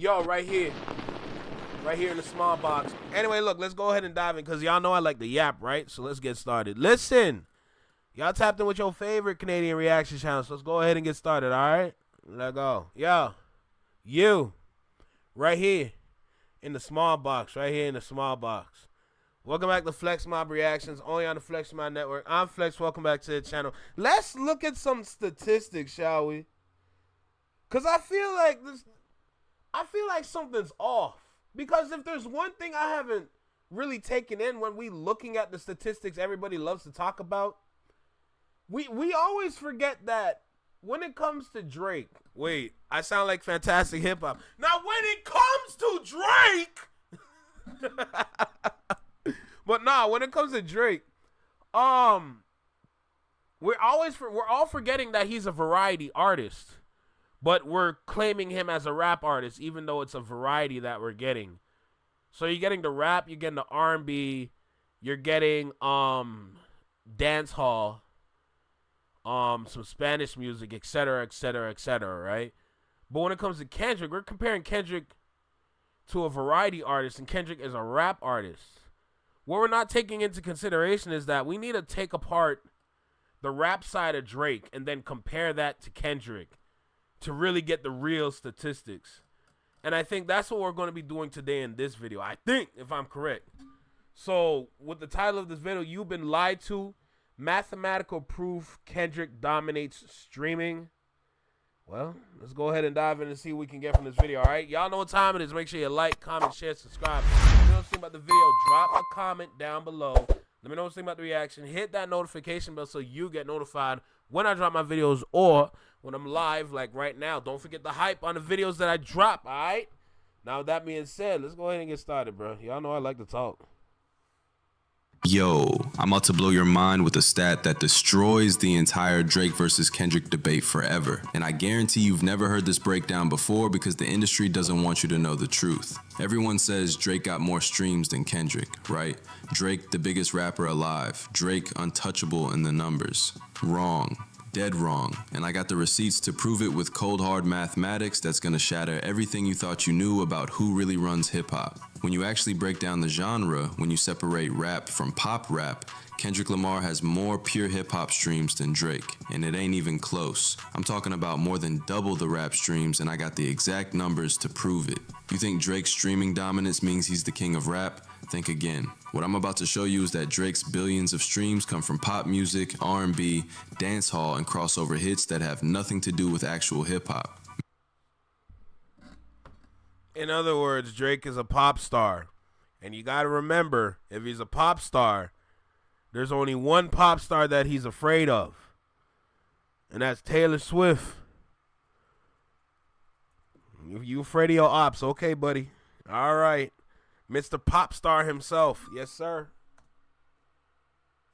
Yo, right here. Right here in the small box. Anyway, look, let's go ahead and dive in because y'all know I like the yap, right? So let's get started. Listen, y'all tapped in with your favorite Canadian reaction channel, so let's go ahead and get started, all right? Let's go. Yo, you, right here in the small box, right here in the small box. Welcome back to Flex Mob Reactions, only on the Flex Mob Network. I'm Flex, welcome back to the channel. Let's look at some statistics, shall we? Because I feel like something's off. Because if there's one thing I haven't really taken in when we looking at the statistics everybody loves to talk about, we always forget that when it comes to Drake, wait, I sound like fantastic hip hop. Now when it comes to Drake, but nah, when it comes to Drake, we're all forgetting that he's a variety artist. But we're claiming him as a rap artist, even though it's a variety that we're getting. So you're getting the rap, you're getting the R&B, you're getting dance hall, some Spanish music, etc., etc., etc., right? But when it comes to Kendrick, we're comparing Kendrick to a variety artist, and Kendrick is a rap artist. What we're not taking into consideration is that we need to take apart the rap side of Drake and then compare that to Kendrick to really get the real statistics. And I think that's what we're going to be doing today in this video. I think, if I'm correct. So, with the title of this video, You've Been Lied To, Mathematical Proof Kendrick Dominates Streaming. Well, let's go ahead and dive in and see what we can get from this video, all right? Y'all know what time it is. Make sure you like, comment, share, subscribe. If you know what you think about the video, drop a comment down below. Let me know what you think about the reaction. Hit that notification bell so you get notified when I drop my videos or when I'm live, like right now. Don't forget the hype on the videos that I drop, all right? Now, with that being said, let's go ahead and get started, bro. Y'all know I like to talk. Yo, I'm about to blow your mind with a stat that destroys the entire Drake versus Kendrick debate forever. And I guarantee you've never heard this breakdown before because the industry doesn't want you to know the truth. Everyone says Drake got more streams than Kendrick, right? Drake, the biggest rapper alive. Drake, untouchable in the numbers. Wrong. Dead wrong. And I got the receipts to prove it with cold hard mathematics that's gonna shatter everything you thought you knew about who really runs hip-hop. When you actually break down the genre, when you separate rap from pop rap, Kendrick Lamar has more pure hip-hop streams than Drake, and it ain't even close. I'm talking about more than double the rap streams, and I got the exact numbers to prove it. You think Drake's streaming dominance means he's the king of rap? Think again. What I'm about to show you is that Drake's billions of streams come from pop music, R&B, dancehall, and crossover hits that have nothing to do with actual hip-hop. In other words, Drake is a pop star. And you got to remember, if he's a pop star, there's only one pop star that he's afraid of. And that's Taylor Swift. You afraid of your ops. Okay, buddy. All right. Mr. Pop Star himself. Yes, sir.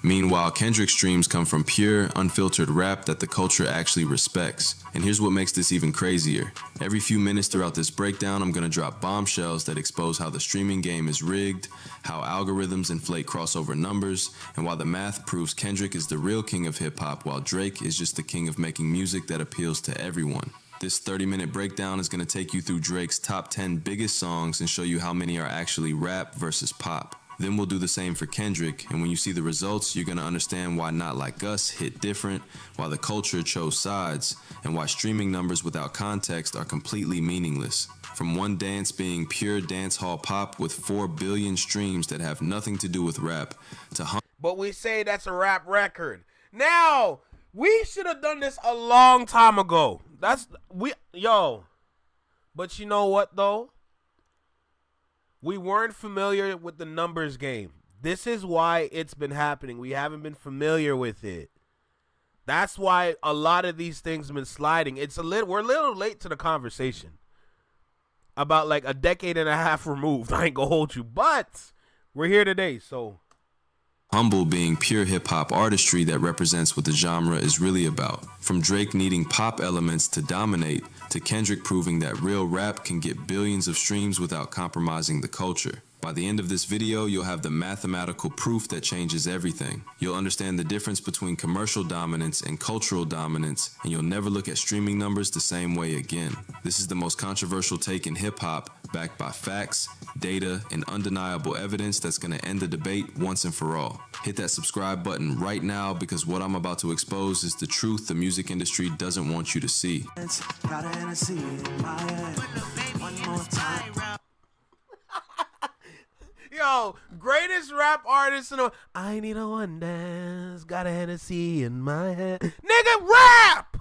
Meanwhile, Kendrick's streams come from pure, unfiltered rap that the culture actually respects. And here's what makes this even crazier. Every few minutes throughout this breakdown, I'm gonna drop bombshells that expose how the streaming game is rigged, how algorithms inflate crossover numbers, and why the math proves Kendrick is the real king of hip-hop while Drake is just the king of making music that appeals to everyone. This 30-minute breakdown is gonna take you through Drake's top 10 biggest songs and show you how many are actually rap versus pop. Then we'll do the same for Kendrick, and when you see the results, you're gonna understand why Not Like Us hit different, why the culture chose sides, and why streaming numbers without context are completely meaningless. From one dance being pure dancehall pop with 4 billion streams that have nothing to do with rap, to but we say that's a rap record. Now, we should have done this a long time ago. But you know what though? We weren't familiar with the numbers game. This is why it's been happening. We haven't been familiar with it. That's why a lot of these things have been sliding. We're a little late to the conversation. About like a decade and a half removed. I ain't gonna hold you. But we're here today, so Humble being pure hip-hop artistry that represents what the genre is really about. From Drake needing pop elements to dominate, to Kendrick proving that real rap can get billions of streams without compromising the culture. By the end of this video, you'll have the mathematical proof that changes everything. You'll understand the difference between commercial dominance and cultural dominance, and you'll never look at streaming numbers the same way again. This is the most controversial take in hip-hop, backed by facts, data, and undeniable evidence that's going to end the debate once and for all. Hit that subscribe button right now, because what I'm about to expose is the truth the music industry doesn't want you to see. Yo, greatest rap artist in the... I need a one dance, got a Hennessy in my hand. Nigga, rap!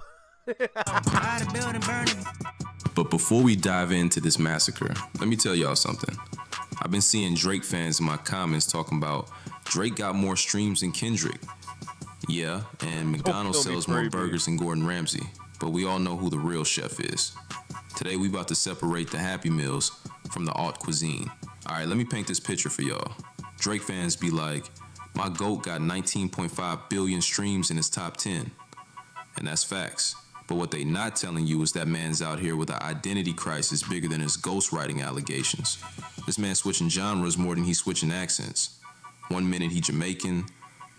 But before we dive into this massacre, let me tell y'all something. I've been seeing Drake fans in my comments talking about Drake got more streams than Kendrick. Yeah, and McDonald's sells more burgers than Gordon Ramsay, but we all know who the real chef is. Today we about to separate the Happy Meals from the haute cuisine. Alright, let me paint this picture for y'all. Drake fans be like, my GOAT got 19.5 billion streams in his top 10. And that's facts. But what they not telling you is that man's out here with an identity crisis bigger than his ghostwriting allegations. This man switching genres more than he's switching accents. One minute he Jamaican,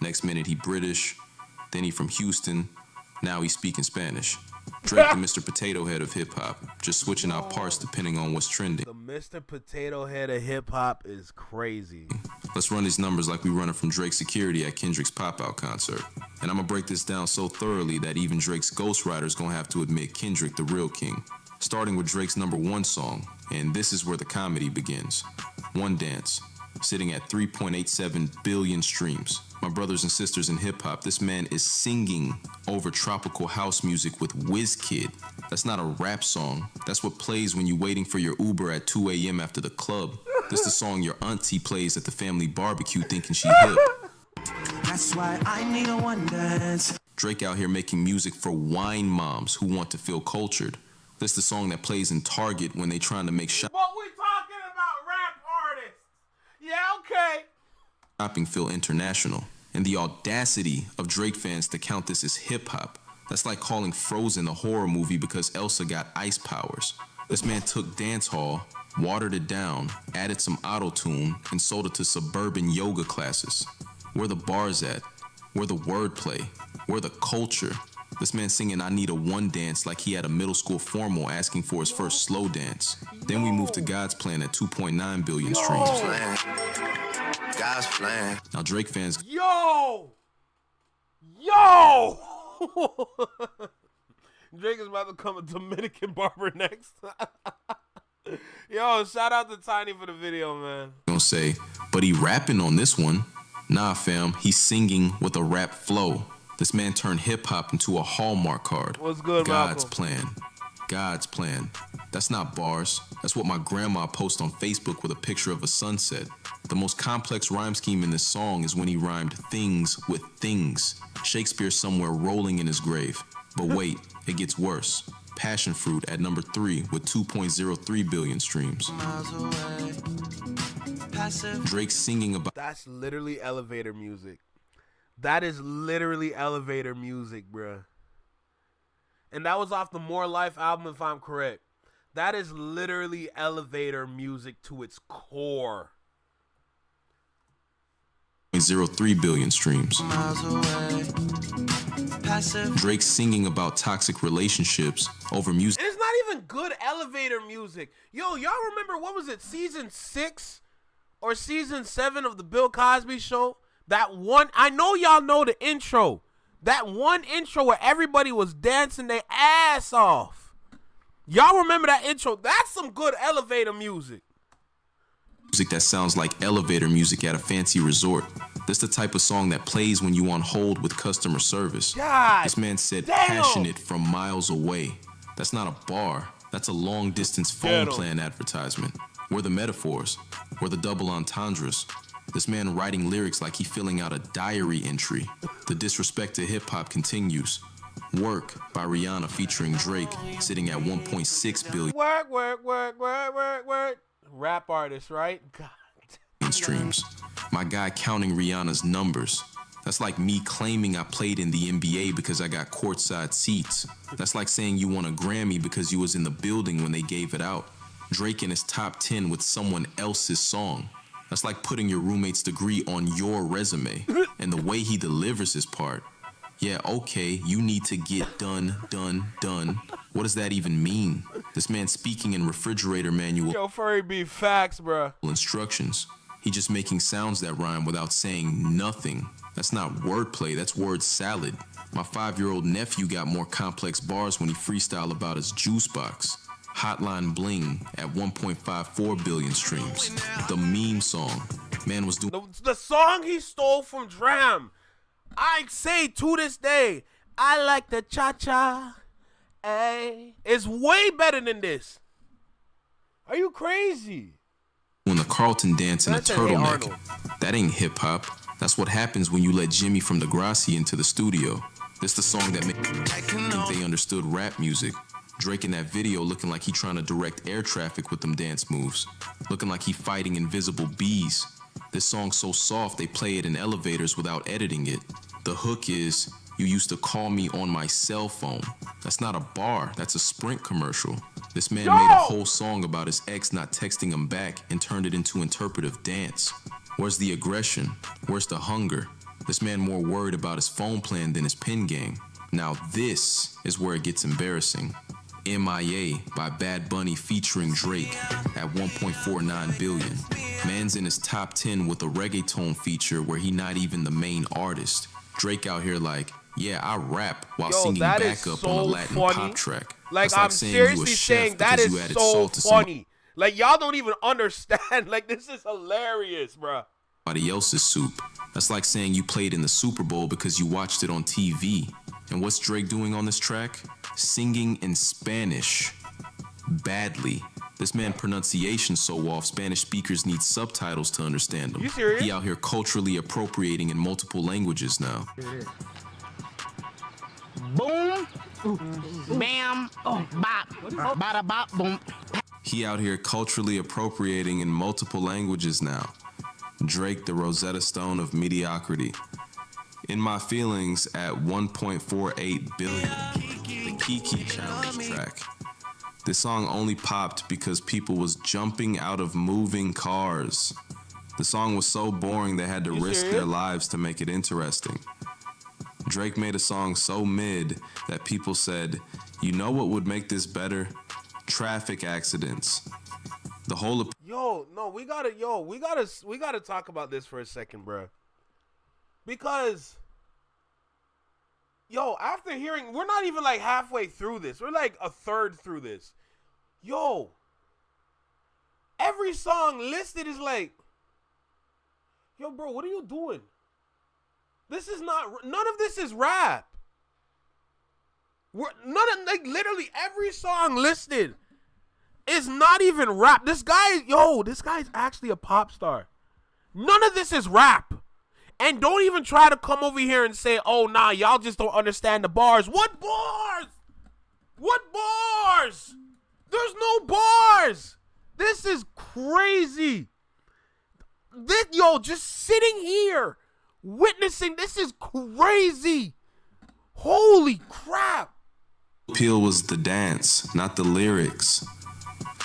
next minute he British, then he from Houston, now he's speaking Spanish. Drake the Mr. Potato Head of hip-hop, just switching out parts depending on what's trending. The Mr. Potato Head of hip-hop is crazy. Let's run these numbers like we run it from Drake's security at Kendrick's pop-out concert. And I'm gonna break this down so thoroughly that even Drake's ghostwriter's gonna have to admit Kendrick the real king. Starting with Drake's #1 song, and this is where the comedy begins. One Dance, sitting at 3.87 billion streams. My brothers and sisters in hip-hop, this man is singing over tropical house music with Wizkid. That's not a rap song. That's what plays when you're waiting for your Uber at 2 a.m. after the club. This the song your auntie plays at the family barbecue thinking she hip. That's why I need a one dance. Drake out here making music for wine moms who want to feel cultured. This the song that plays in Target when they trying to make What we talking about, rap artists? Yeah, okay. shopping feel international. And the audacity of Drake fans to count this as hip-hop. That's like calling Frozen a horror movie because Elsa got ice powers. This man took dancehall, watered it down, added some auto-tune, and sold it to suburban yoga classes. Where the bars at? Where the wordplay? Where the culture? This man singing I Need a One Dance like he had a middle school formal asking for his first slow dance. Then we moved to God's Plan at 2.9 billion streams. God's Plan. Now Drake fans... Yo! Drake is about to become a Dominican barber next. Yo, shout out to Tiny for the video, man. Don't say, but he rapping on this one. Nah, fam, he's singing with a rap flow. This man turned hip-hop into a Hallmark card. What's good, God's Malcolm? Plan. God's Plan. That's not bars. That's what my grandma posts on Facebook with a picture of a sunset. The most complex rhyme scheme in this song is when he rhymed things with things. Shakespeare somewhere rolling in his grave. But wait, it gets worse. Passion Fruit at #3 with 2.03 billion streams. Drake singing about... That's literally elevator music. That is literally elevator music, bruh. And that was off the More Life album, if I'm correct. That is literally elevator music to its core. 0.03 billion streams. Drake singing about toxic relationships over music. And it's not even good elevator music. Yo, y'all remember, what was it, season 6 or season 7 of the Bill Cosby Show? That one, I know y'all know the intro. That one intro where everybody was dancing their ass off. Y'all remember that intro? That's some good elevator music. Music that sounds like elevator music at a fancy resort. This the type of song that plays when you on hold with customer service. God this man said damn. Passionate from miles away. That's not a bar. That's a long distance phone plan advertisement. Where the metaphors? Where the double entendres? This man writing lyrics like he filling out a diary entry. The disrespect to hip hop continues. Work by Rihanna featuring Drake sitting at 1.6 billion. Work. Rap artist, right? God. streams. My guy counting Rihanna's numbers. That's like me claiming I played in the NBA because I got courtside seats. That's like saying you won a Grammy because you was in the building when they gave it out. Drake in his top 10 with someone else's song. That's like putting your roommate's degree on your resume. And the way he delivers his part. Yeah, okay, you need to get done. What does that even mean? This man speaking in refrigerator manual. Yo, Furry be facts, bruh. Instructions. He just making sounds that rhyme without saying nothing. That's not wordplay, that's word salad. My 5-year-old nephew got more complex bars when he freestyled about his juice box. Hotline Bling at 1.54 billion streams. The meme song. Man was doing the song he stole from Dram. I say to this day, I like the cha-cha. Ay. It's way better than this. Are you crazy? When the Carlton dance in a turtleneck. That ain't hip hop. That's what happens when you let Jimmy from Degrassi into the studio. This the song that made think they understood rap music. Drake in that video looking like he trying to direct air traffic with them dance moves. Looking like he fighting invisible bees. This song's so soft they play it in elevators without editing it. The hook is, you used to call me on my cell phone. That's not a bar, that's a Sprint commercial. This man made a whole song about his ex not texting him back and turned it into interpretive dance. Where's the aggression? Where's the hunger? This man more worried about his phone plan than his pen game. Now this is where it gets embarrassing. MIA by Bad Bunny featuring Drake at 1.49 billion. Man's in his top 10 with a reggaeton feature where he not even the main artist. Drake out here like, yeah, I rap while singing backup on a Latin pop track. Like, I'm seriously saying that is so funny. Like, y'all don't even understand. Like, this is hilarious, bro. Somebody else's soup. That's like saying you played in the Super Bowl because you watched it on TV. And what's Drake doing on this track? Singing in Spanish. Badly. This man pronunciation so off, Spanish speakers need subtitles to understand him. You serious? He out here culturally appropriating in multiple languages now. Boom, bam, bop, bada bop, boom. He out here culturally appropriating in multiple languages now. Drake, the Rosetta Stone of mediocrity. In My Feelings at 1.48 billion. The Kiki Challenge track. This song only popped because people was jumping out of moving cars. The song was so boring they had to risk their lives to make it interesting. Drake made a song so mid that people said, you know what would make this better? Traffic accidents. The whole we gotta talk about this for a second, bro. Because after hearing, we're not even like halfway through this. We're like a third through this. Every song listed is like, bro, what are you doing? This is not, none of this is rap. Literally every song listed is not even rap. This guy's actually a pop star. None of this is rap. And don't even try to come over here and say, oh, nah, y'all just don't understand the bars. What bars? What bars? There's no bars. This is crazy. Just sitting here, witnessing, this is crazy. Holy crap. Appeal was the dance, not the lyrics.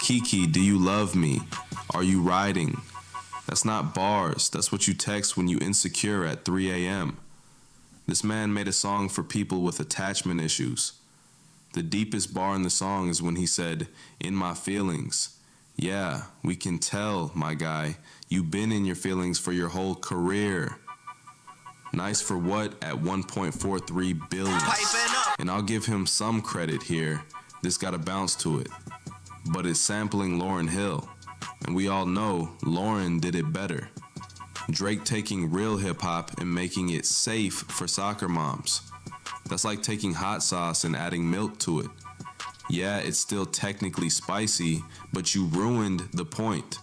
Kiki, do you love me? Are you riding? That's not bars. That's what you text when you insecure at 3 a.m. This man made a song for people with attachment issues. The deepest bar in the song is when he said, in my feelings. Yeah, we can tell, my guy. You've been in your feelings for your whole career. Nice for what at 1.43 billion. And I'll give him some credit here. This got a bounce to it. But it's sampling Lauryn Hill. And we all know Lauryn did it better. Drake taking real hip-hop and making it safe for soccer moms. That's like taking hot sauce and adding milk to it. Yeah, it's still technically spicy, but you ruined the point.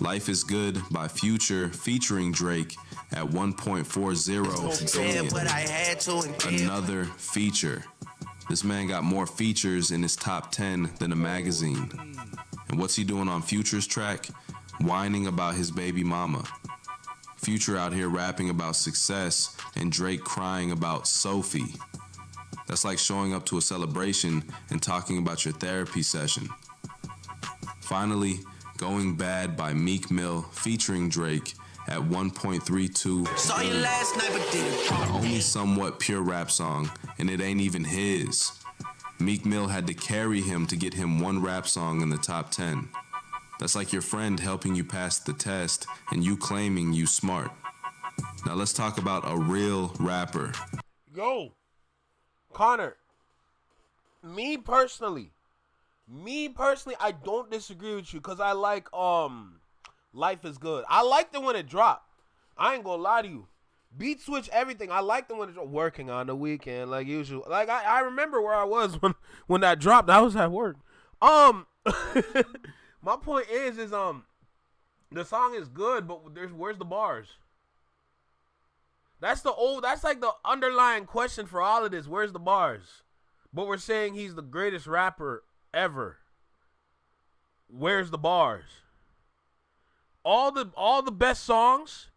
Life is Good by Future featuring Drake at 1.40 billion. Another feature. This man got more features in his top 10 than a magazine. And what's he doing on Future's track? whining about his baby mama. Future out here rapping about success and Drake crying about Sophie. That's like showing up to a celebration and talking about your therapy session. Finally, Going Bad by Meek Mill featuring Drake at 1.32 Saw you last night, but didn't. the only somewhat pure rap song, and it ain't even his. Meek Mill had to carry him to get him one rap song in the top 10. That's like your friend helping you pass the test and you claiming you smart. Now let's talk about a real rapper. Yo, Connor, me personally, I don't disagree with you because I like Life is Good. I liked it when it dropped. I ain't gonna lie to you. Beat switch everything. I liked it when it dropped. Working on the weekend like usual. Like I remember where I was when that dropped. I was at work. My point is the song is good, but where's the bars? That's like the underlying question for all of this. Where's the bars? But we're saying he's the greatest rapper ever. Where's the bars? All the best songs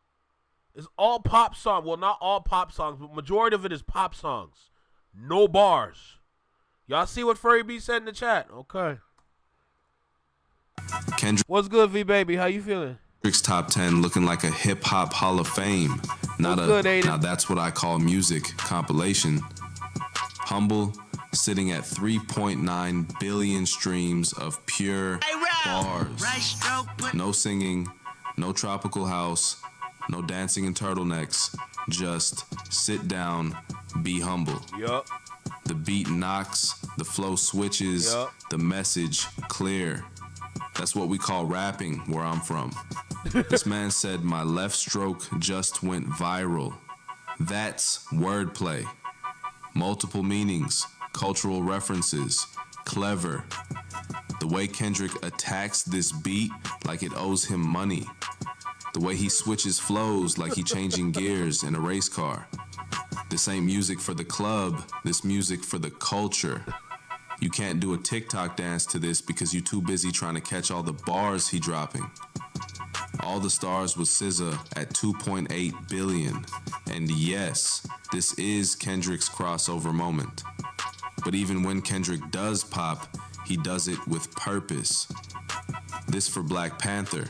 is all pop songs. Well, not all pop songs, but majority of it is pop songs. No bars. Y'all see what Furry B said in the chat? Okay. Kendrick. What's good, V baby? How you feeling? Kendrick's top 10 looking like a hip hop hall of fame. Not What's good, Aiden? Now that's what I call music compilation. Humble, sitting at 3.9 billion streams of pure bars. No singing, no tropical house, no dancing in turtlenecks. Just sit down, be humble. Yup. The beat knocks, the flow switches, Yup. the message clear. That's what we call rapping where I'm from. This man said my left stroke just went viral. That's wordplay. Multiple meanings, cultural references, clever. The way Kendrick attacks this beat like it owes him money. The way he switches flows like he changing gears in a race car. This ain't music for the club, this music for the culture. You can't do a TikTok dance to this because you're too busy trying to catch all the bars he dropping. All the Stars with SZA at 2.8 billion. And yes, this is Kendrick's crossover moment. But even when Kendrick does pop, he does it with purpose. This for Black Panther,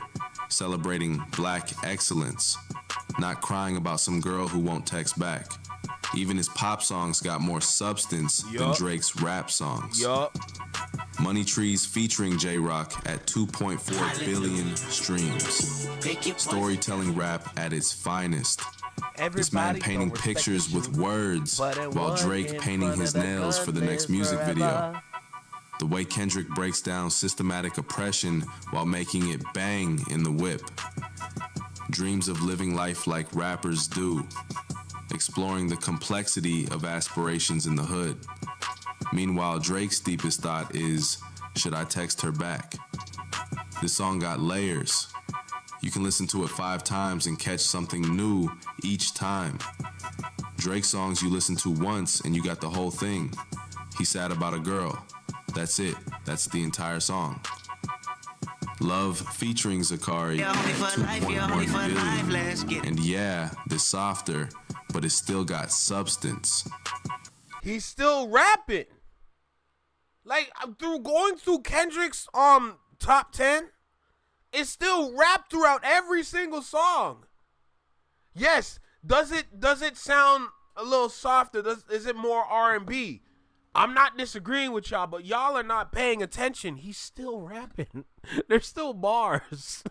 celebrating black excellence, not crying about some girl who won't text back. Even his pop songs got more substance than Drake's rap songs. Yup. Money Trees featuring J-Rock at 2.4 billion streams. Storytelling rap at its finest. This man painting pictures with words while Drake painting his nails for the next music video. The way Kendrick breaks down systematic oppression while making it bang in the whip. Dreams of living life like rappers do. Exploring the complexity of aspirations in the hood. Meanwhile, Drake's deepest thought is, should I text her back? This song got layers. You can listen to it 5 times and catch something new each time. Drake songs you listen to once and you got the whole thing. He sad about a girl. That's it. That's the entire song. Love featuring Zakari at 2.1 billion. And yeah, this softer, but it still got substance. He's still rapping. Like going through Kendrick's top 10, it's still rap throughout every single song. Yes, does it sound a little softer? Is it more R&B? I'm not disagreeing with y'all, but y'all are not paying attention. He's still rapping. There's still bars.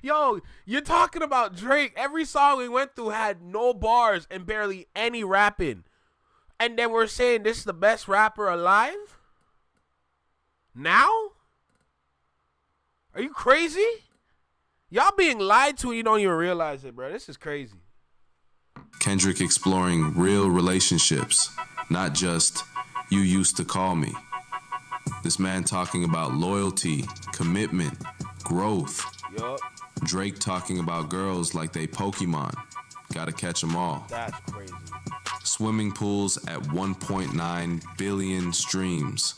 Yo, you're talking about Drake. Every song we went through had no bars and barely any rapping. And then we're saying this is the best rapper alive? Now? Are you crazy? Y'all being lied to and you don't even realize it, bro. This is crazy. Kendrick exploring real relationships, not just you used to call me. This man talking about loyalty, commitment, growth. Yup. Drake talking about girls like they Pokemon. Gotta catch them all. That's crazy. Swimming pools at 1.9 billion streams.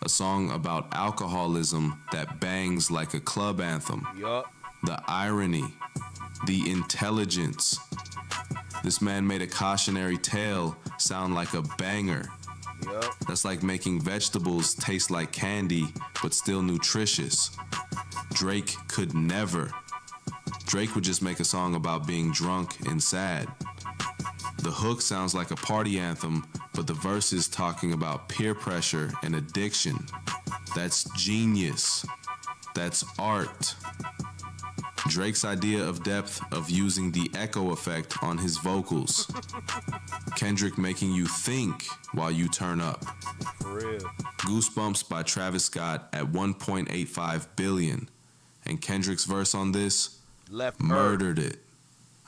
A song about alcoholism that bangs like a club anthem. Yup. The irony, the intelligence. This man made a cautionary tale sound like a banger. Yup. That's like making vegetables taste like candy, but still nutritious. Drake could never. Drake would just make a song about being drunk and sad. The hook sounds like a party anthem, but the verse is talking about peer pressure and addiction. That's genius. That's art. Drake's idea of depth of using the echo effect on his vocals. Kendrick making you think while you turn up. For real. Goosebumps by Travis Scott at 1.85 billion. And Kendrick's verse on this Left murdered it.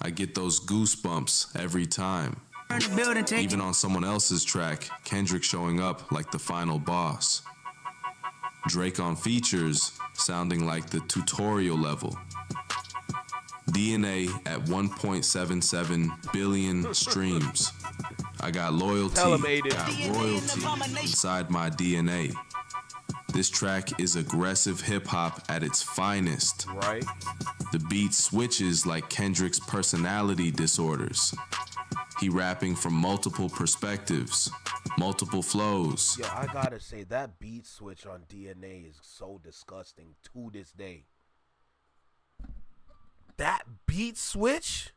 I get those goosebumps every time. Even on someone else's track, Kendrick showing up like the final boss. Drake on features sounding like the tutorial level. DNA at 1.77 billion streams. I got loyalty, got royalty inside my DNA. This track is aggressive hip-hop at its finest. Right. The beat switches like Kendrick's personality disorders. He rapping from multiple perspectives, multiple flows. Yo, I gotta say, that beat switch on DNA is so disgusting to this day. That beat switch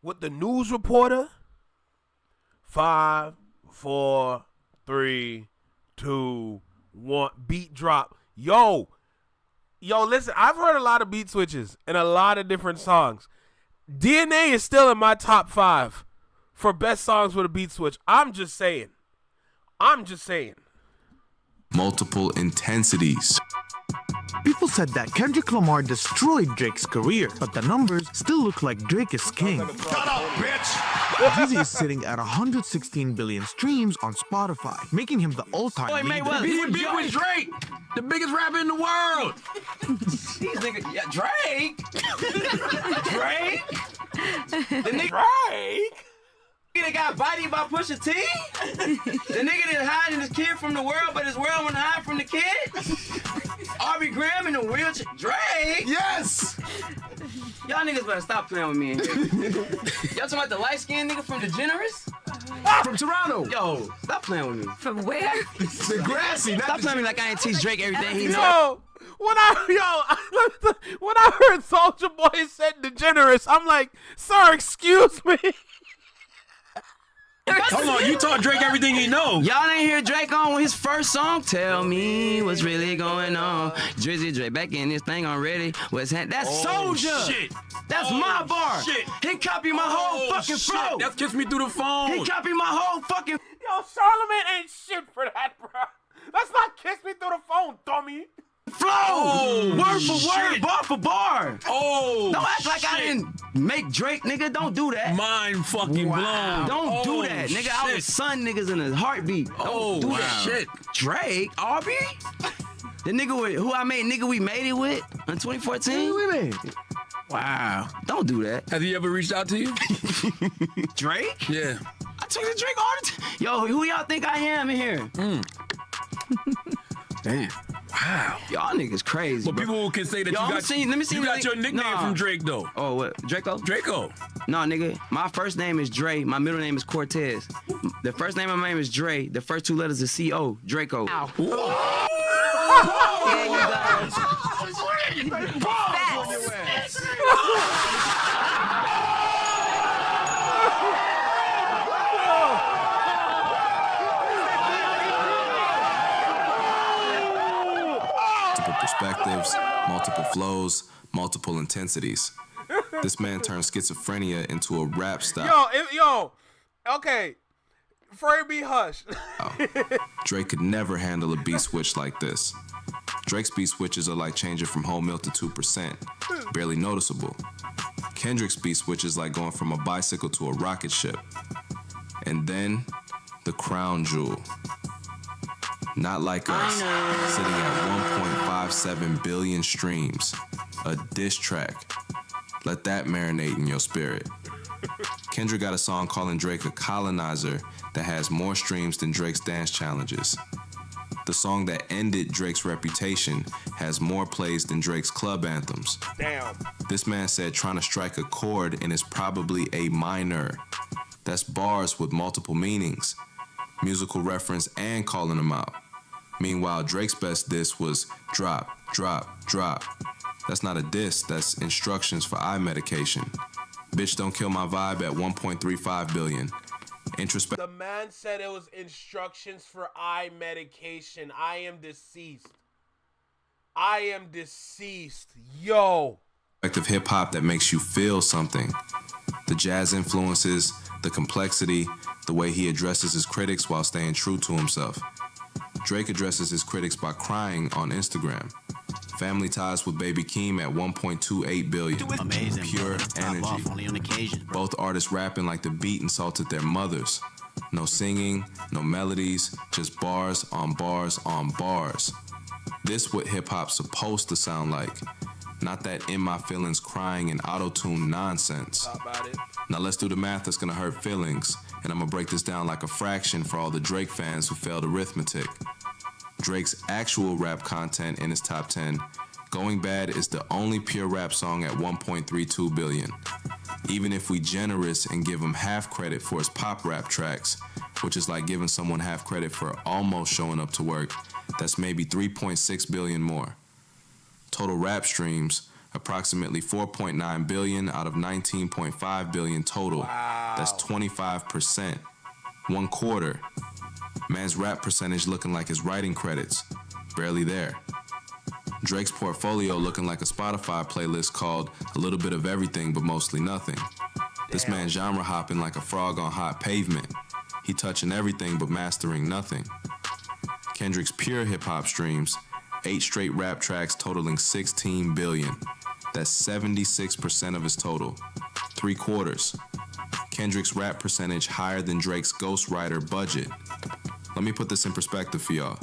with the news reporter. 5, 4, 3, 2, 1. Beat drop. Yo, listen, I've heard a lot of beat switches in a lot of different songs. DNA is still in my top 5 for best songs with a beat switch. I'm just saying. Multiple intensities. People said that Kendrick Lamar destroyed Drake's career, but the numbers still look like Drake is king. Shut up, bitch! Jeezy is sitting at 116 billion streams on Spotify, making him the all-time leader. He beat with Drake, the biggest rapper in the world. These niggas, yeah, Drake. Drake. The nigga that got bodied by Pusha T. The nigga that hiding his kid from the world, but his world won't hide from the kid. Aubrey Graham in the wheelchair. Drake. Yes. Y'all niggas better stop playing with me in here. Y'all talking about the light-skinned nigga from DeGeneres? From Toronto. Yo, stop playing with me. From where? The grassy. Stop playing with me like I ain't teach Drake everything he knows. When I heard Soulja Boy said DeGeneres, I'm like, sir, excuse me. Hold on, you taught Drake everything he knows. Y'all ain't hear Drake on his first song? Tell me what's really going on. Drizzy Drake back in this thing already. That's Soulja. Shit. That's my bar. Shit. He copied my whole fucking flow. That's Kiss Me Through the Phone. He copied my whole fucking. Yo, Charlamagne ain't shit for that, bro. That's not Kiss Me Through the Phone, dummy. Flow. Word for word, bar for bar. Oh, Don't act like I didn't make Drake, nigga. Don't do that. mind fucking blown. Don't do that, nigga. I was son niggas in a heartbeat. Don't do that. Shit. Drake, Aubrey? The nigga with who I made nigga we made it with in 2014? We made it. Wow. Don't do that. Has he ever reached out to you? Drake? Yeah. I talk to Drake all the time. Yo, who y'all think I am in here? Damn. Wow. Y'all niggas crazy. But bro. people can say that Yo, you let me see you got your nickname Nah. from Drake though. Oh, what? Draco? Draco. No, nigga. My first name is Dre. My middle name is Cortez. The first name of my name is Dre. The first 2 letters is C-O. Draco. Ow. There you go. Multiple perspectives, multiple flows, multiple intensities. This man turned schizophrenia into a rap style. Okay. Furby hush. Drake could never handle a beat switch like this. Drake's beat switches are like changing from whole milk to 2%, barely noticeable. Kendrick's beat switch is like going from a bicycle to a rocket ship. And then, the crown jewel. Not like us, sitting at 1.57 billion streams. A diss track. Let that marinate in your spirit. Kendrick got a song calling Drake a colonizer that has more streams than Drake's dance challenges. The song that ended Drake's reputation has more plays than Drake's club anthems. Damn. This man said trying to strike a chord and is probably a minor. That's bars with multiple meanings, musical reference, and calling them out. Meanwhile, Drake's best diss was drop, drop, drop. That's not a diss, that's instructions for eye medication. Bitch, don't kill my vibe at 1.35 billion. Introspect. The man said it was instructions for eye medication. I am deceased. I am deceased. Yo. Of hip hop that makes you feel something. The jazz influences, the complexity, the way he addresses his critics while staying true to himself. Drake addresses his critics by crying on Instagram. Family ties with Baby Keem at 1.28 billion. Amazing. Pure energy. Off only on occasion, bro. Both artists rapping like the beat insulted their mothers. No singing, no melodies, just bars on bars on bars. This what hip hop's supposed to sound like. Not that in my feelings crying and auto-tune nonsense. How about it? Now let's do the math that's gonna hurt feelings, and I'm gonna break this down like a fraction for all the Drake fans who failed arithmetic. Drake's actual rap content in his top 10, Going Bad is the only pure rap song at 1.32 billion. Even if we generous and give him half credit for his pop rap tracks, which is like giving someone half credit for almost showing up to work, that's maybe 3.6 billion more. Total rap streams, approximately 4.9 billion out of 19.5 billion total. Wow. That's 25%. 1/4. Man's rap percentage looking like his writing credits. Barely there. Drake's portfolio looking like a Spotify playlist called A Little Bit of Everything But Mostly Nothing. This man genre hopping like a frog on hot pavement. He touching everything but mastering nothing. Kendrick's pure hip-hop streams, 8 straight rap tracks totaling 16 billion. That's 76% of his total. 3/4. Kendrick's rap percentage higher than Drake's ghostwriter budget. Let me put this in perspective for y'all.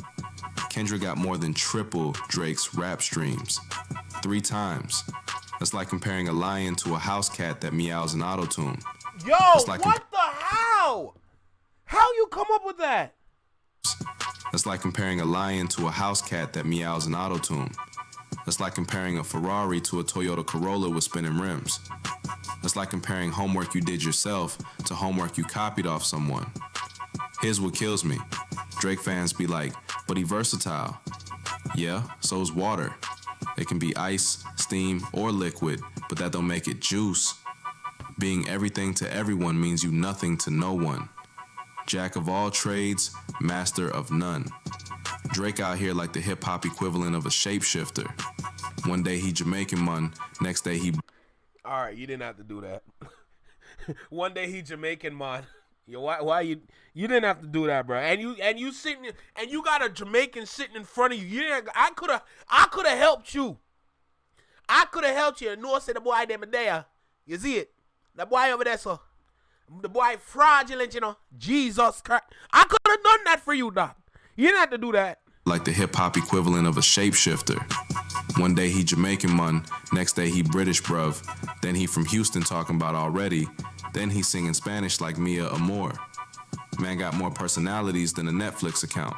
Kendrick got more than triple Drake's rap streams. 3 times. That's like comparing a lion to a house cat that meows in autotune. Yo, like what the hell? How you come up with that? That's like comparing a lion to a house cat that meows in autotune. That's like comparing a Ferrari to a Toyota Corolla with spinning rims. That's like comparing homework you did yourself to homework you copied off someone. Here's what kills me. Drake fans be like, but he versatile. Yeah, so's water. It can be ice, steam, or liquid, but that don't make it juice. Being everything to everyone means you nothing to no one. Jack of all trades, master of none. Drake out here like the hip-hop equivalent of a shapeshifter. One day he Jamaican man, next day he... Alright, you didn't have to do that. One day he Jamaican man. Yo, why you didn't have to do that, bro. And you sitting and you got a Jamaican sitting in front of you. I could have helped you. I could have helped you. And no, I said the boy them there. You see it? The boy over there, so the boy fraudulent, you know. Jesus Christ. I could have done that for you, doc. You didn't have to do that. Like the hip-hop equivalent of a shapeshifter. One day he Jamaican man, next day he British bruv. Then he from Houston talking about already. Then he singing Spanish like Mia Amor. Man got more personalities than a Netflix account.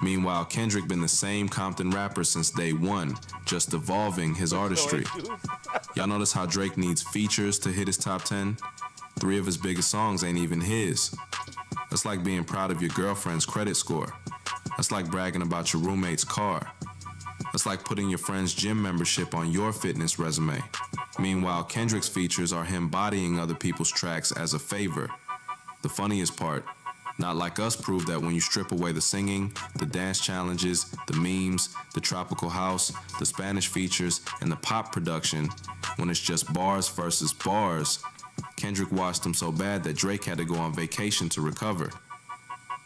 Meanwhile, Kendrick been the same Compton rapper since day one, just evolving his artistry. Y'all notice how Drake needs features to hit his top 10? 3 of his biggest songs ain't even his. That's like being proud of your girlfriend's credit score. That's like bragging about your roommate's car. That's like putting your friend's gym membership on your fitness resume. Meanwhile, Kendrick's features are him bodying other people's tracks as a favor. The funniest part, not like us prove that when you strip away the singing, the dance challenges, the memes, the tropical house, the Spanish features, and the pop production, when it's just bars versus bars, Kendrick washed them so bad that Drake had to go on vacation to recover.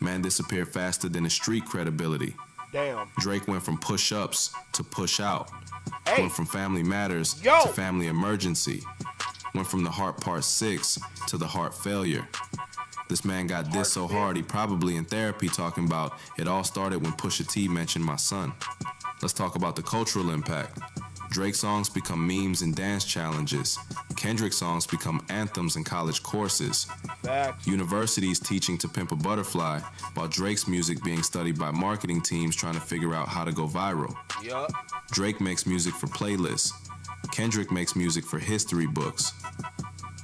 Man disappeared faster than his street credibility. Damn. Drake went from push-ups to push-out. Hey. Went from Family Matters Yo. to Family Emergency. Went from the Heart Part 6 to the Heart Failure. This man got dissed so hard he probably in therapy talking about it all started when Pusha T mentioned my son. Let's talk about the cultural impact. Drake songs become memes and dance challenges. Kendrick songs become anthems in college courses. Facts. Universities teaching to pimp a butterfly, while Drake's music being studied by marketing teams trying to figure out how to go viral. Yup. Drake makes music for playlists. Kendrick makes music for history books.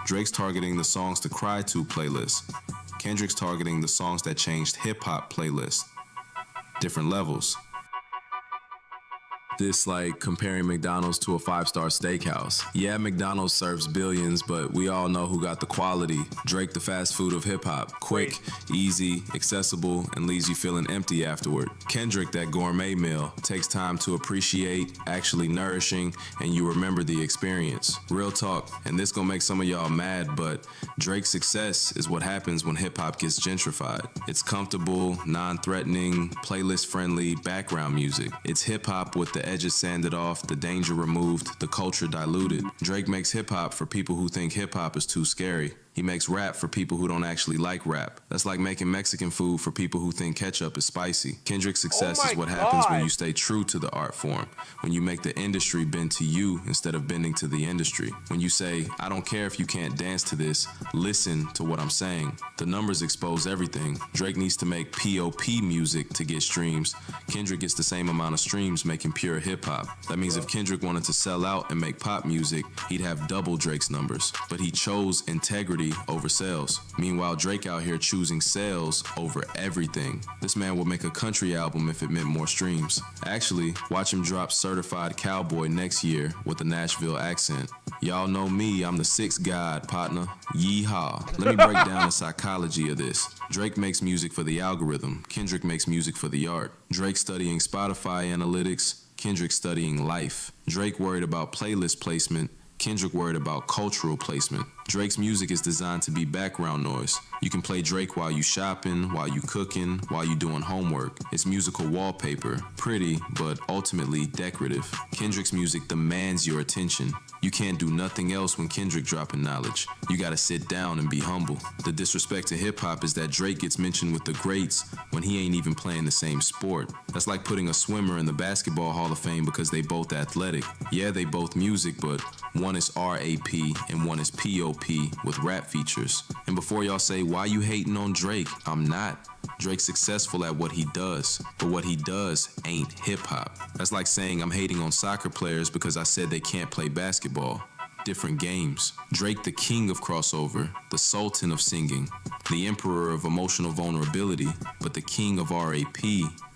Drake's targeting the songs to cry to playlist. Kendrick's targeting the songs that changed hip-hop playlist. Different levels. This like comparing McDonald's to a 5-star steakhouse. Yeah, McDonald's serves billions, but we all know who got the quality. Drake, the fast food of hip hop. Quick, easy, accessible, and leaves you feeling empty afterward. Kendrick, that gourmet meal. Takes time to appreciate, actually nourishing, and you remember the experience. Real talk, and this gonna make some of y'all mad, but Drake's success is what happens when hip hop gets gentrified. It's comfortable, non-threatening, playlist-friendly background music. It's hip hop with the edges sanded off, the danger removed, the culture diluted. Drake makes hip-hop for people who think hip-hop is too scary. He makes rap for people who don't actually like rap. That's like making Mexican food for people who think ketchup is spicy. Kendrick's success is what happens when you stay true to the art form, when you make the industry bend to you instead of bending to the industry. When you say, I don't care if you can't dance to this, listen to what I'm saying. The numbers expose everything. Drake needs to make POP music to get streams. Kendrick gets the same amount of streams making pure hip-hop. That means if Kendrick wanted to sell out and make pop music, he'd have double Drake's numbers. But he chose integrity over sales. Meanwhile, Drake out here choosing sales over everything. This man would make a country album if it meant more streams. Actually, watch him drop Certified Cowboy next year with a Nashville accent. Y'all know me, I'm the sixth god, partner. Yeehaw. Let me break down the psychology of this. Drake makes music for the algorithm. Kendrick makes music for the art. Drake studying Spotify analytics. Kendrick studying life. Drake worried about playlist placement. Kendrick worried about cultural placement. Drake's music is designed to be background noise. You can play Drake while you shopping, while you cooking, while you doing homework. It's musical wallpaper, pretty, but ultimately decorative. Kendrick's music demands your attention. You can't do nothing else when Kendrick dropping knowledge. You gotta sit down and be humble. The disrespect to hip-hop is that Drake gets mentioned with the greats when he ain't even playing the same sport. That's like putting a swimmer in the Basketball Hall of Fame because they both athletic. Yeah, they both music, but one is RAP and one is POP with rap features. And before y'all say, why you hating on Drake? I'm not. Drake's successful at what he does, but what he does ain't hip-hop. That's like saying I'm hating on soccer players because I said they can't play basketball. Different games. Drake, the king of crossover, the sultan of singing, the emperor of emotional vulnerability, but the king of RAP,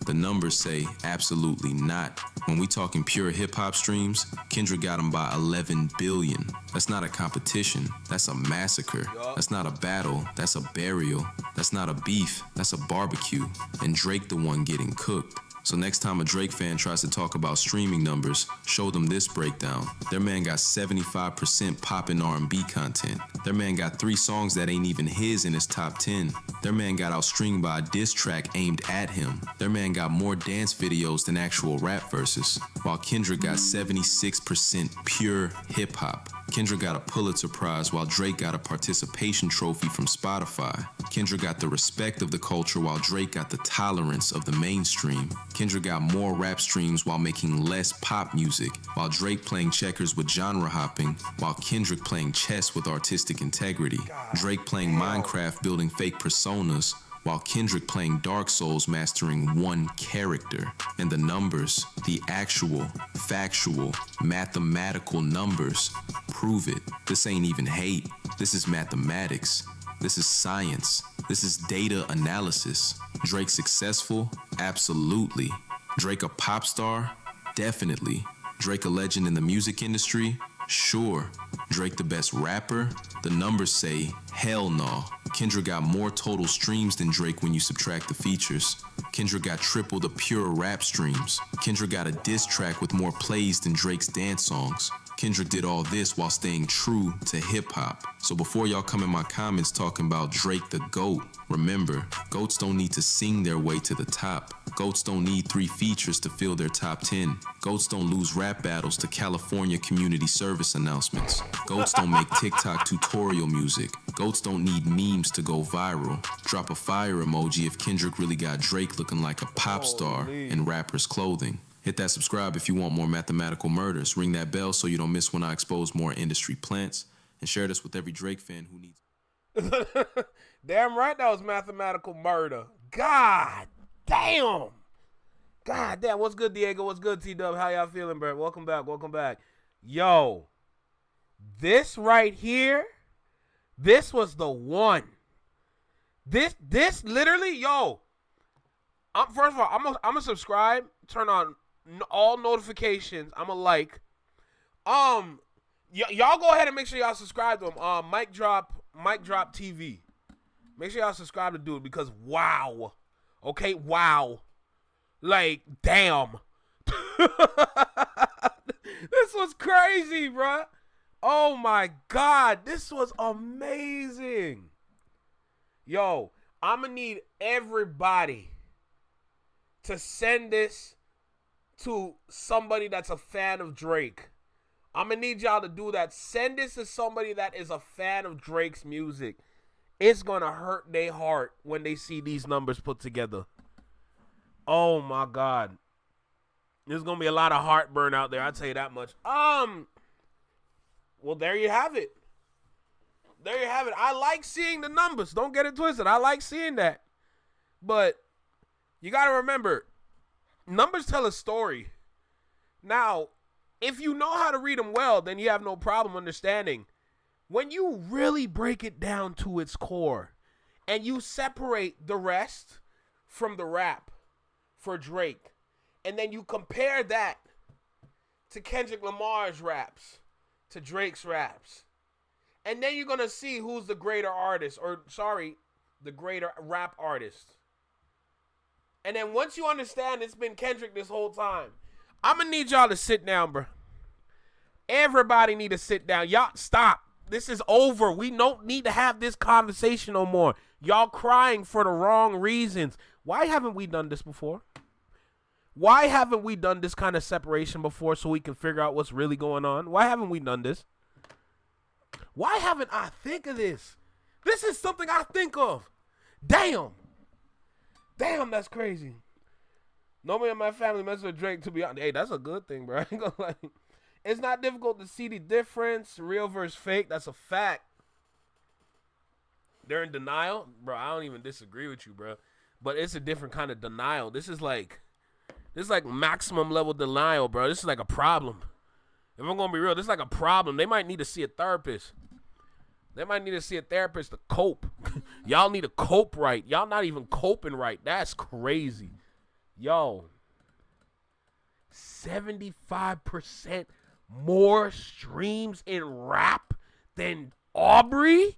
the numbers say absolutely not. When we talking pure hip-hop streams, Kendrick got him by 11 billion. That's not a competition, that's a massacre. That's not a battle, that's a burial. That's not a beef, that's a barbecue. And Drake the one getting cooked. So next time a Drake fan tries to talk about streaming numbers, show them this breakdown. Their man got 75% poppin' R&B content. Their man got 3 songs that ain't even his in his top 10. Their man got outstreamed by a diss track aimed at him. Their man got more dance videos than actual rap verses. While Kendrick got 76% pure hip-hop. Kendrick got a Pulitzer Prize while Drake got a participation trophy from Spotify. Kendrick got the respect of the culture while Drake got the tolerance of the mainstream. Kendrick got more rap streams while making less pop music, while Drake playing checkers with genre hopping, while Kendrick playing chess with artistic integrity. Drake playing Minecraft building fake personas, while Kendrick playing Dark Souls mastering one character. And the numbers, the actual, factual, mathematical numbers, prove it. This ain't even hate. This is mathematics. This is science. This is data analysis. Drake successful? Absolutely. Drake a pop star? Definitely. Drake a legend in the music industry? Sure. Drake the best rapper? The numbers say hell no. Kendrick got more total streams than Drake when you subtract the features. Kendrick got triple the pure rap streams. Kendrick got a diss track with more plays than Drake's dance songs. Kendrick did all this while staying true to hip-hop. So before y'all come in my comments talking about Drake the GOAT, remember, GOATs don't need to sing their way to the top. GOATs don't need 3 features to fill their top 10. GOATs don't lose rap battles to California community service announcements. GOATs don't make TikTok tutorial music. GOATs don't need memes to go viral. Drop a fire emoji if Kendrick really got Drake looking like a pop star in rapper's clothing. Hit that subscribe if you want more mathematical murders. Ring that bell so you don't miss when I expose more industry plants. And share this with every Drake fan who needs. Damn right that was mathematical murder. God damn. God damn. What's good, Diego? What's good, T-Dub? How y'all feeling, bro? Welcome back. Yo, this right here, this was the one. This literally, yo. First of all, I'm gonna subscribe, turn on all notifications. I'm gonna like. Y'all go ahead and make sure y'all subscribe to him. Mic Drop TV. Make sure y'all subscribe to dude because wow. Okay, wow. Like, damn. This was crazy, bruh. Oh my God. This was amazing. Yo, I'm gonna need everybody to send this to somebody that's a fan of Drake. I'm gonna need y'all to do that. Send this to somebody that is a fan of Drake's music. It's gonna hurt their heart when they see these numbers put together. Oh my God. There's gonna be a lot of heartburn out there, I'll tell you that much. Well, there you have it. There you have it. I like seeing the numbers. Don't get it twisted. I like seeing that. But you gotta remember, numbers tell a story. Now, if you know how to read them well, then you have no problem understanding. When you really break it down to its core and you separate the rest from the rap for Drake, and then you compare that to Kendrick Lamar's raps, to Drake's raps, and then you're going to see who's the greater artist, the greater rap artist. And then once you understand it's been Kendrick this whole time, I'm going to need y'all to sit down, bro. Everybody need to sit down. Y'all, stop. This is over. We don't need to have this conversation no more. Y'all crying for the wrong reasons. Why haven't we done this before? Why haven't we done this kind of separation before so we can figure out what's really going on? Why haven't we done this? Why haven't I think of this? This is something I think of. Damn. Damn, that's crazy. Nobody in my family messes with Drake, to be honest. Hey, that's a good thing, bro. I ain't gonna lie. It's not difficult to see the difference, real versus fake. That's a fact. They're in denial. Bro, I don't even disagree with you, bro. But it's a different kind of denial. This is like maximum level denial, bro. This is like a problem. If I'm going to be real, this is like a problem. They might need to see a therapist. They might need to see a therapist to cope. Y'all need to cope right. Y'all not even coping right. That's crazy. Yo. 75% more streams in rap than Aubrey?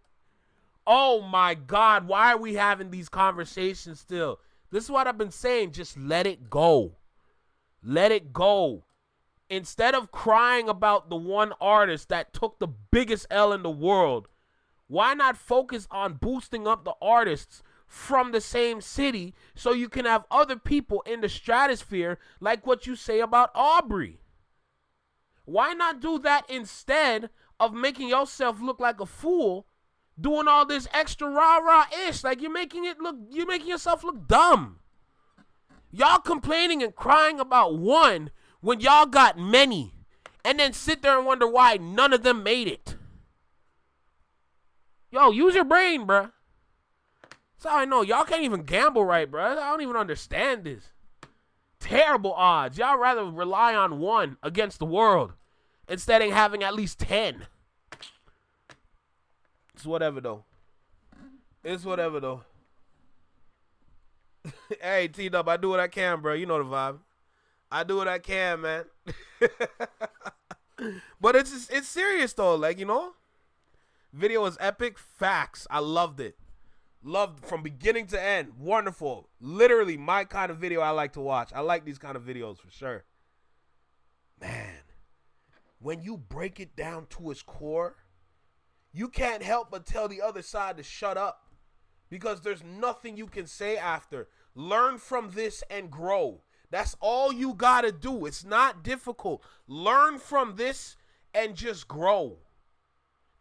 Oh my God, why are we having these conversations still? This is what I've been saying. Just let it go. Let it go. Instead of crying about the one artist that took the biggest L in the world, why not focus on boosting up the artists from the same city so you can have other people in the stratosphere like what you say about Aubrey? Why not do that instead of making yourself look like a fool, doing all this extra rah-rah-ish? Like you're making yourself look dumb. Y'all complaining and crying about one when y'all got many, and then sit there and wonder why none of them made it. Yo, use your brain, bruh. That's all I know. Y'all can't even gamble right, bruh. I don't even understand this. Terrible odds. Y'all rather rely on one against the world instead of having at least 10. It's whatever, though. It's whatever, though. Hey, T-Dub, I do what I can, bro. You know the vibe. I do what I can, man. But it's serious, though. Like, you know, video is epic. Facts. I loved it. Loved from beginning to end. Wonderful. Literally my kind of video I like to watch. I like these kind of videos for sure. Man, when you break it down to its core, you can't help but tell the other side to shut up because there's nothing you can say after. Learn from this and grow. That's all you gotta do. It's not difficult. Learn from this and just grow.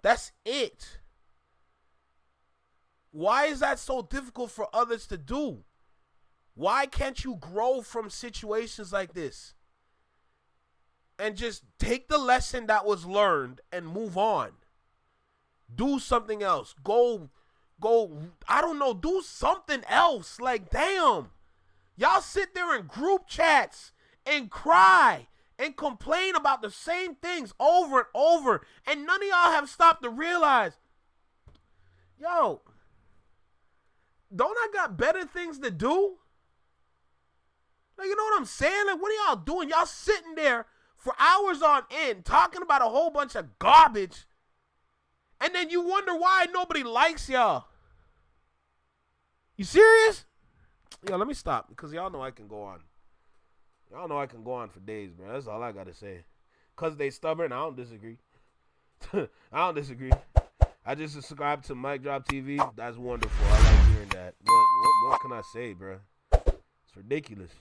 That's it. Why is that so difficult for others to do? Why can't you grow from situations like this? and just take the lesson that was learned and move on. Do something else. Go, I don't know, do something else. Like, damn. Y'all sit there in group chats and cry and complain about the same things over and over, and none of y'all have stopped to realize, yo, don't I got better things to do? Like, you know what I'm saying? Like, what are y'all doing? Y'all sitting there for hours on end talking about a whole bunch of garbage, and then you wonder why nobody likes y'all. You serious? Yo, let me stop, because y'all know I can go on. Y'all know I can go on for days, bro. That's all I got to say. Because they stubborn, I don't disagree. I don't disagree. I just subscribe to Mic Drop TV. That's wonderful. I like hearing that. What can I say, bro? It's ridiculous.